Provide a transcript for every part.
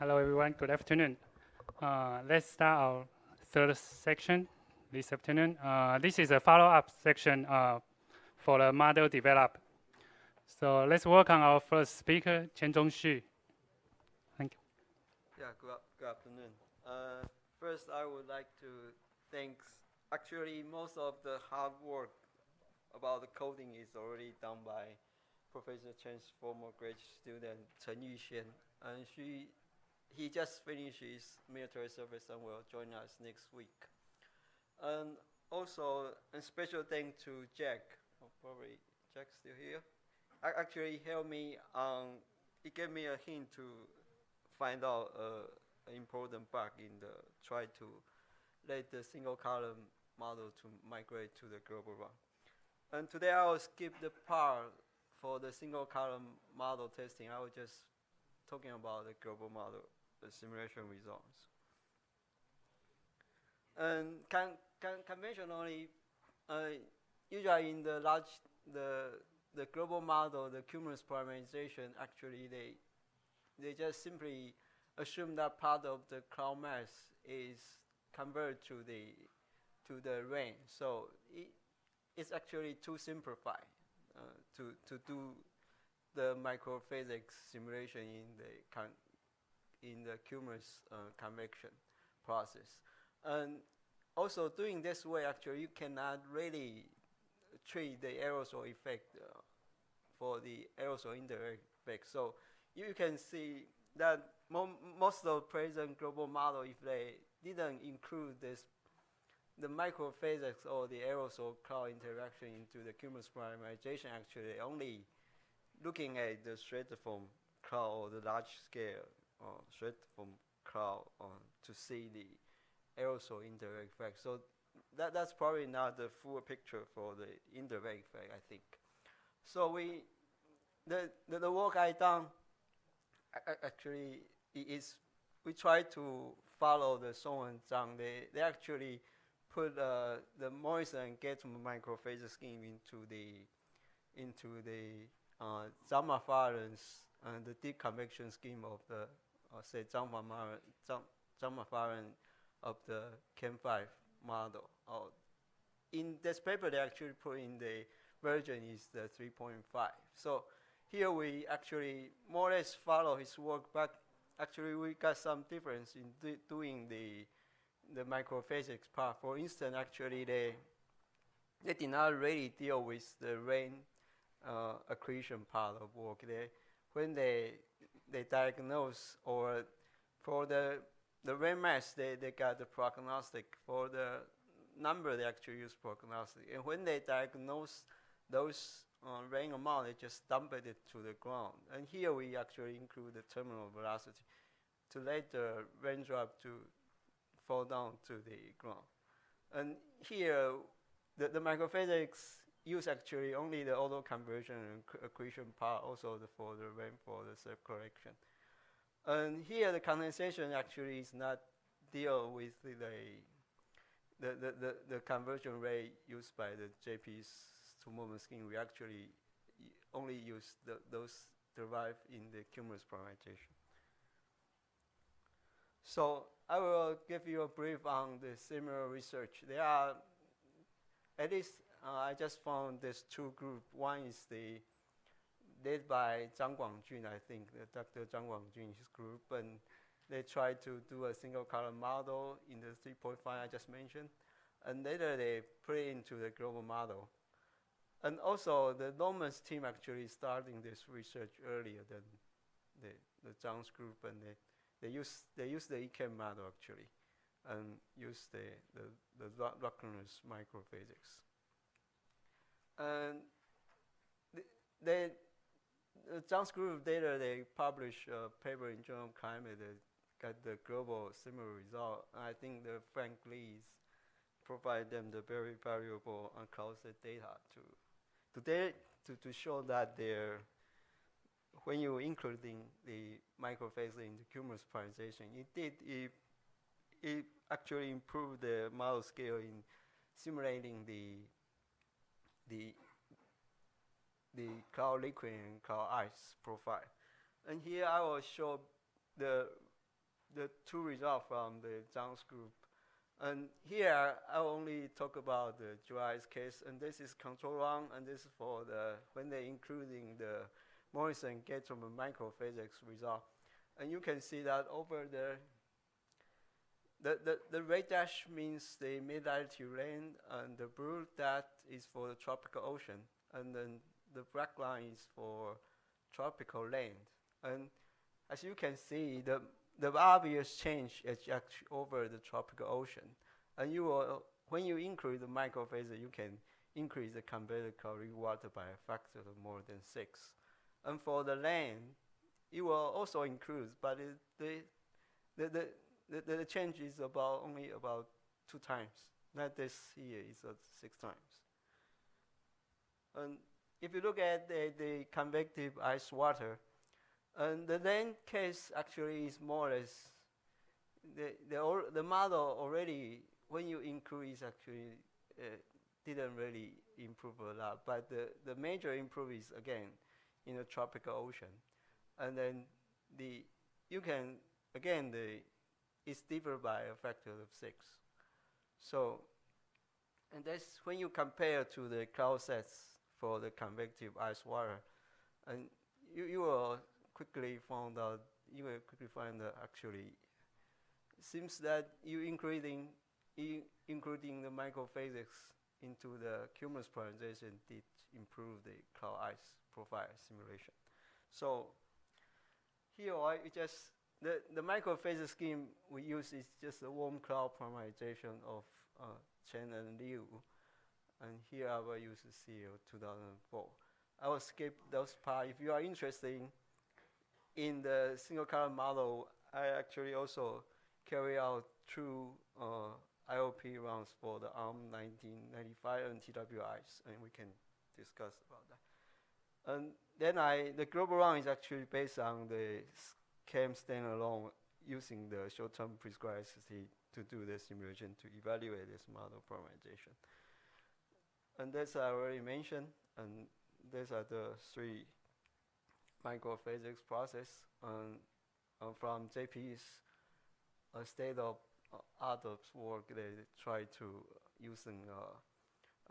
Hello everyone, good afternoon. Let's start our third section this afternoon. This is a follow-up section for the model develop. So let's welcome our first speaker, Chein-Jung Shiu. Thank you. Yeah, good afternoon. First, I would like to thank, actually most of the hard work about the coding is already done by Professor Chen's former grad student, Chein-Jung Shiu, and he just finished his military service and will join us next week. And also, a special thank to Jack. Probably Jack's still here. Actually, helped me. He gave me a hint to find out an important bug in the try to let the single column model to migrate to the global one. And today I will skip the part for the single column model testing. I was just talking about the global model, the simulation results. And conventionally, usually in the the global model, the cumulus parameterization, actually they just simply assume that part of the cloud mass is converted to the rain. So it's actually too simplified to do the microphysics simulation in the cumulus convection process. And also doing this way, actually, you cannot really treat the aerosol effect for the aerosol indirect effect. So you can see that most of the present global model, if they didn't include the microphysics or the aerosol cloud interaction into the cumulus parameterization, actually only looking at the stratiform cloud or the large scale stratiform cloud to see the aerosol indirect effect. So that's probably not the full picture for the indirect effect, I think. So the work I done actually is we try to follow the Song and Zhang. They actually put the Morrison and Gatman microphase scheme into the Zhang-Mafarans and the deep convection scheme of the say Zhang-Mafaran of the Chem5 model. In this paper, they actually put in the version is the 3.5. So here we actually more or less follow his work, but actually we got some difference in doing the microphysics part. For instance, actually they did not really deal with the rain accretion part of work. When they diagnose or for the rain mass, they got the prognostic. For the number, they actually use prognostic. And when they diagnose those rain amount, they just dump it to the ground. And here we actually include the terminal velocity to let the raindrop to fall down to the ground. And here, the microphysics use actually only the auto conversion and accretion part, also for the rainfall, the self-correction. And here the condensation actually is not deal with the conversion rate used by the JP's two-moment scheme. We actually only use those derived in the cumulus parameterization. So I will give you a brief on the similar research. There are, at least I just found there's two groups. One is led by Zhang Guangjun, I think, Dr. Zhang Guangjun's group, and they tried to do a single column model in the 3.5 I just mentioned, and later they put it into the global model. And also the Norman's team actually starting this research earlier than the Zhang's group, and they use the EChem model actually, and use the Ruckner's microphysics. And the Zhang's group later they published a paper in Journal of Climate that got the global similar result. And I think the Frank Lee's provide them the very valuable unclouded data to show that when you including the microphase in the cumulus parameterization, it actually improved the model scale in simulating the cloud liquid and cloud ice profile. And here I will show the the two results from the Zhang's group. And here I only talk about the GIS case, and this is control run, and this is for the when they're including the Morrison Gateman microphysics result. And you can see that over the red dash means the mid-latitude land, and the blue that is for the tropical ocean, and then the black line is for tropical land. And as you can see, the obvious change is actually over the tropical ocean. And you will, when you increase the microphysics, you can increase the convective chlorine water by a factor of more than 6. And for the land, it will also increase, but the change is only about 2 times. Not this here is 6 times. And if you look at the convective ice water, and the land case actually is more or less the model already, when you increase, actually didn't really improve a lot. But the major improvement is again in the tropical ocean, and then you can again it's different by a factor of 6. So, and that's when you compare to the cloud sets for the convective ice water, and you will quickly find that actually it seems that you including the microphysics into the cumulus polarization did improve the cloud ice profile simulation. So here the microphysics scheme we use is just a warm cloud parameterization of Chein and Liu, and here I will use the CEO 2004. I will skip those parts. If you are interested in the single color model, I actually also carry out 2 IOP rounds for the ARM 1995 and TWIs, and we can discuss about that. And then the global round is actually based on the CAM standalone using the short-term prescribed SST to do the simulation to evaluate this model parameterization. And that's I already mentioned, and these are the 3 microphysics process, from JP's state of art of work. They try to using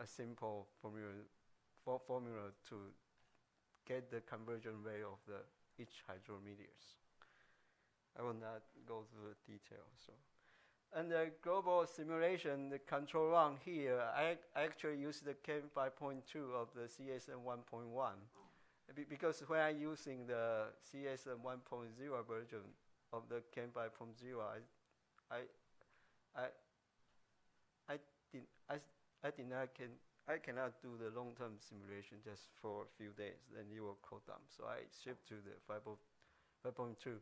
a simple formula to get the conversion rate of each hydrometers. I will not go through the details. So, and the global simulation, the control run here, I actually use the CAM 5.2 of the CSM 1.1. Because when I'm using the CSM 1.0 version of the CAM 5.0, I cannot do the long-term simulation just for a few days, then it will cool down. So I shift to the 5.2.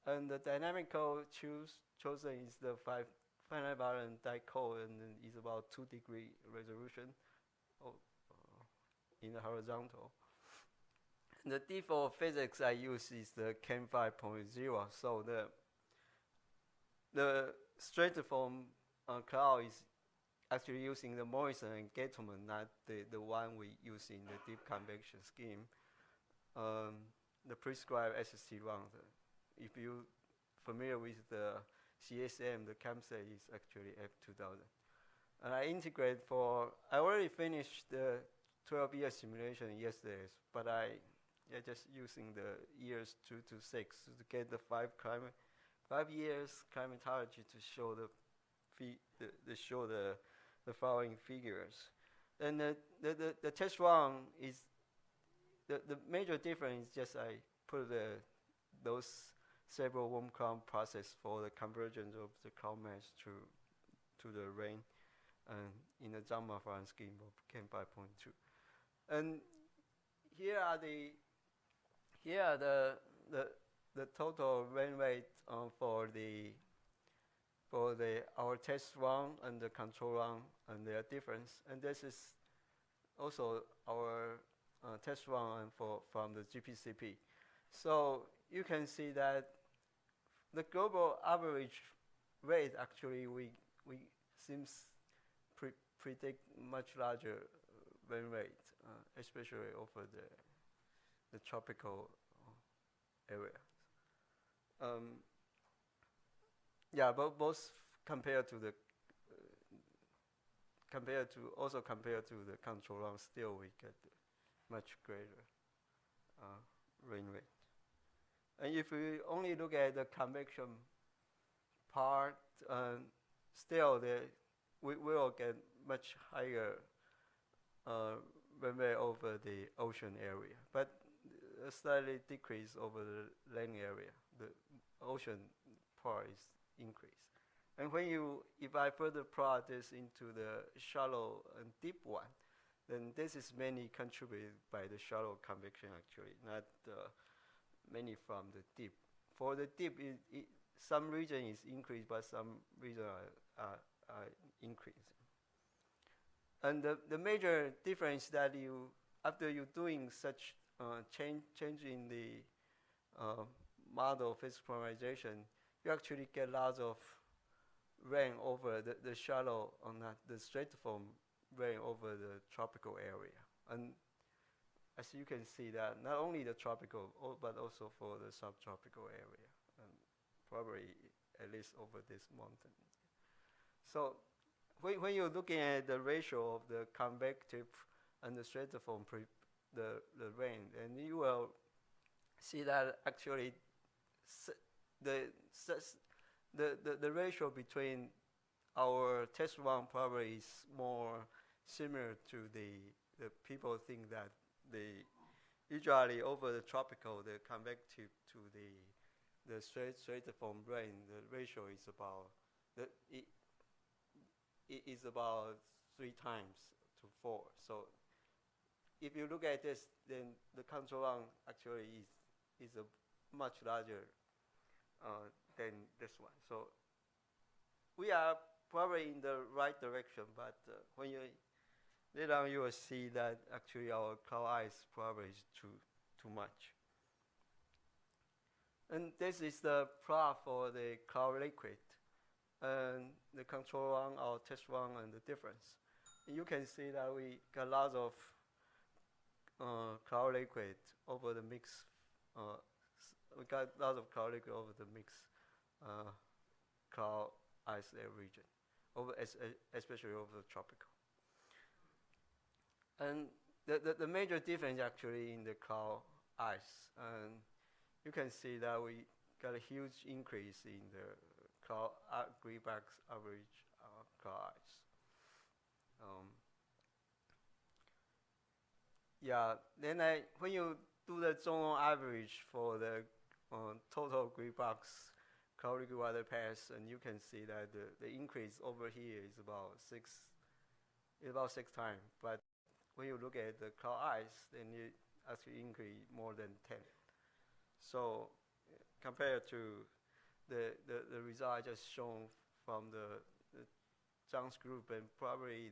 And the dynamic code chosen is the finite variant dicode, and is about 2-degree resolution in the horizontal. The default physics I use is the CAM 5.0. So the stratiform cloud is actually using the Morrison and Gateman, not the one we use in the deep convection scheme. The prescribed SST round. If you're familiar with the CSM, the CAM set is actually F2000. And I integrate I already finished the 12-year simulation yesterday, but I just using the years 2 to 6 to get the 5 years climatology to show the following figures. And the test run is the major difference is just I put those several warm cloud process for the convergence of the cloud mesh to the rain, in the Zhang-Mafran scheme of CAM 5.2. And here are the total rain rate for our test run and the control run and their difference. And this is also our test run from the GPCP. So you can see that the global average rate actually we seems predict much larger rain rate, especially over the tropical area. yeah, but both compared to the compared to the control run, still we get much greater rain rate. And if we only look at the convection part, still we will get much higher rain rate over the ocean area, but a slightly decrease over the land area. The ocean part is increased. And if I further plot this into the shallow and deep one, then this is mainly contributed by the shallow convection actually, not mainly from the deep. For the deep, some region is increased, but some region are increasing. And the major difference that after you doing such change in the model physics parameterization, you actually get lots of rain over the shallow, or not the stratiform rain over the tropical area. And as you can see that not only the tropical, but also for the subtropical area, and probably at least over this mountain. So when you're looking at the ratio of the convective and the stratiform the rain, and you will see that actually the ratio between our test run probably is more similar to the people think that usually over the tropical, the convective to the stratiform rain, the ratio is about it is about 3 times to 4. So if you look at this, then the control run actually is a much larger than this one. So we are probably in the right direction, but when you later on you will see that actually our cloud ice probably is too much. And this is the plot for the cloud liquid, and the control run, our test run, and the difference. And you can see that we got lots of cloud liquid over the mix. We got lots of cloud liquid over the mix cloud ice region, especially over the tropical. And the major difference actually in the cloud ice, and you can see that we got a huge increase in the cloud greenback average cloud ice. Yeah, then when you do the zone average for the total greenbacks cloud liquid water pass, and you can see that the increase over here is about 6 times. But when you look at the cloud ice, then it actually increase more than 10. So compared to the result I just shown from the Zhang's group, and probably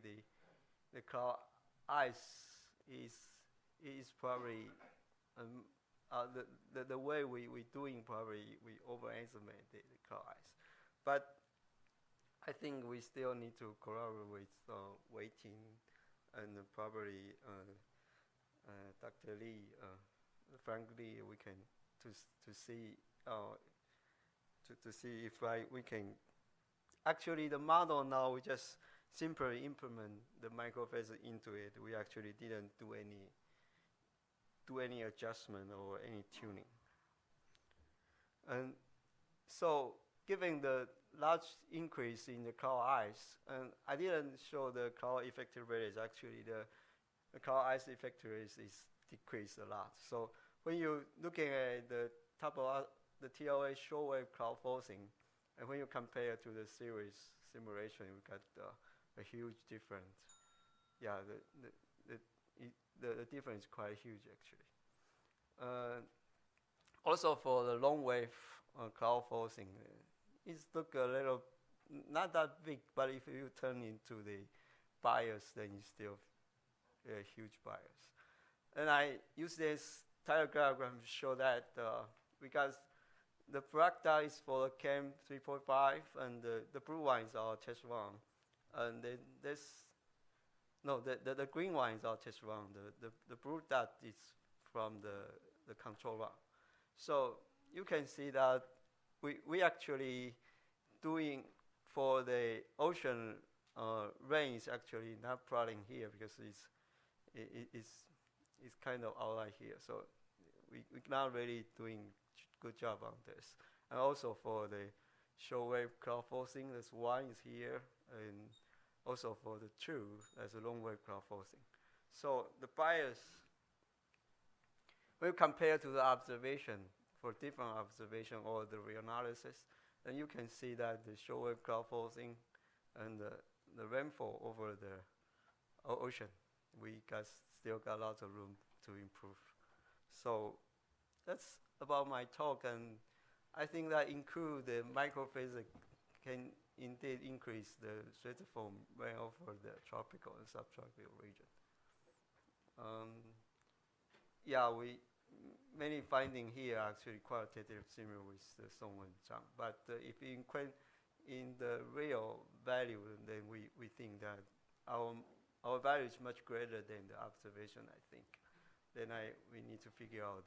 the cloud ice is probably the way we doing, probably we overestimate the cloud ice. But I think we still need to collaborate with weighting, and probably Dr. Lee, Frank Lee, we can to see if we can. Actually, the model now we just simply implement the microphysics into it. We actually didn't do any adjustment or any tuning. And so, given the large increase in the cloud ice, and I didn't show the cloud effective rate, is actually the cloud ice effective rate is decreased a lot. So when you're looking at the top of the TLA short wave cloud forcing, and when you compare to the series simulation, we got a huge difference. Yeah, the difference is quite huge actually. Also for the long wave cloud forcing, it's look a little not that big, but if you turn into the bias, then it's still a huge bias. And I use this diagram to show that because the black dot is for the CAM 3.5, and the blue one is our test run, and then the green one is our test run. The blue dot is from the control run. So you can see that we actually doing for the ocean rain is actually not plotting here because it's kind of outline here. So we're not really doing good job on this. And also for the short wave cloud forcing, this one is here, and also for the two, there's a long wave cloud forcing. So the bias, when you compare to the observation for different observation or the reanalysis, then you can see that the short wave cloud forcing and the rainfall over the ocean, we still got lots of room to improve. So that's about my talk, and I think that include the microphysics can indeed increase the stratiform rain over the tropical and subtropical region. Yeah, many finding here are actually qualitative similar with the Song and Zhang, but if you include in the real value, then we think that our value is much greater than the observation, I think. Then we need to figure out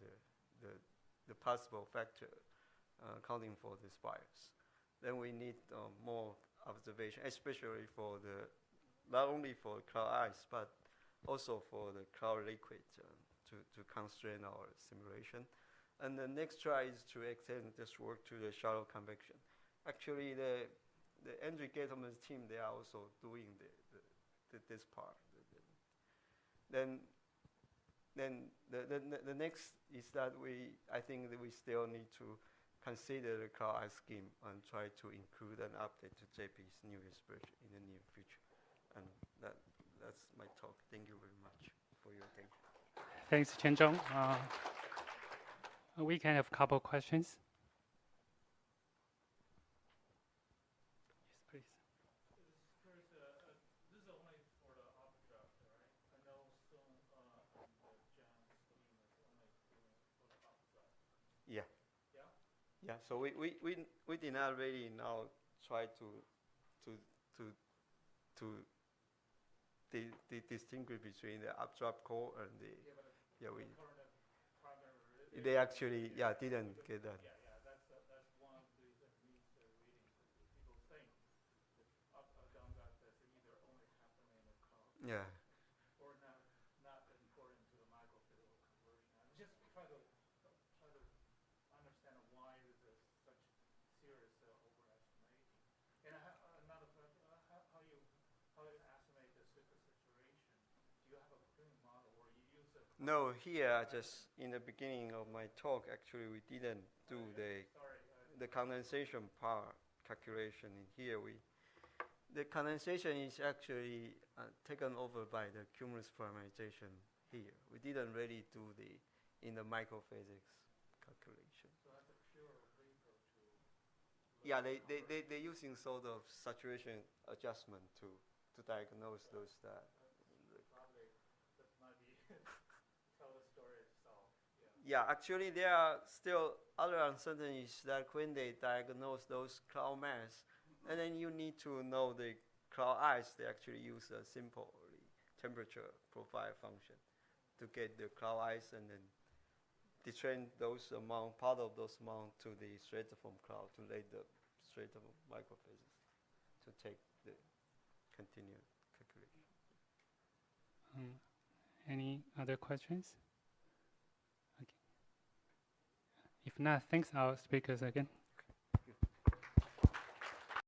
the possible factor accounting for this bias. Then we need more observation, especially for not only for cloud ice, but also for the cloud liquid to constrain our simulation. And the next try is to extend this work to the shallow convection. Actually, the Andrew Gettleman's team, they are also doing this part. Then the next is that I think that we still need to consider the cloud ice scheme and try to include an update to JP's new expression in the near future. And that's my talk. Thank you very much for your attention. Thanks, Chein-Jung. We can have a couple questions. Yes, please. First, this is only for the updraft, right? I know some the John's scheme is only for the updraft. Yeah. Yeah. Yeah. So we did not really now try to distinguish between the updraft core and the they actually didn't get that. Yeah, that's one of the reasons needs the reading, because people think that up or down that is either only happening in the cloud. Yeah. Or not important to the microphysical conversion. I'm just trying to understand why this is such serious overestimation. And another how you estimate the super saturation? Do you have a Pring model or you use a? No, here just in the beginning of my talk, actually we didn't do the condensation part calculation. In here the condensation is actually taken over by the cumulus parameterization here. We didn't really do in the microphysics calculation. So that's a pure repro to. Yeah, they're using sort of saturation adjustment to diagnose those that. Probably that might be tell the story itself. Yeah, actually there are still other uncertainties that when they diagnose those cloud mass, and then you need to know the cloud ice, they actually use a simple temperature profile function to get the cloud ice and then detrain those amount, part of those amount to the stratiform cloud to lay the stratiform microphysics to take the continued calculation. Any other questions? Okay. If not, thanks our speakers again.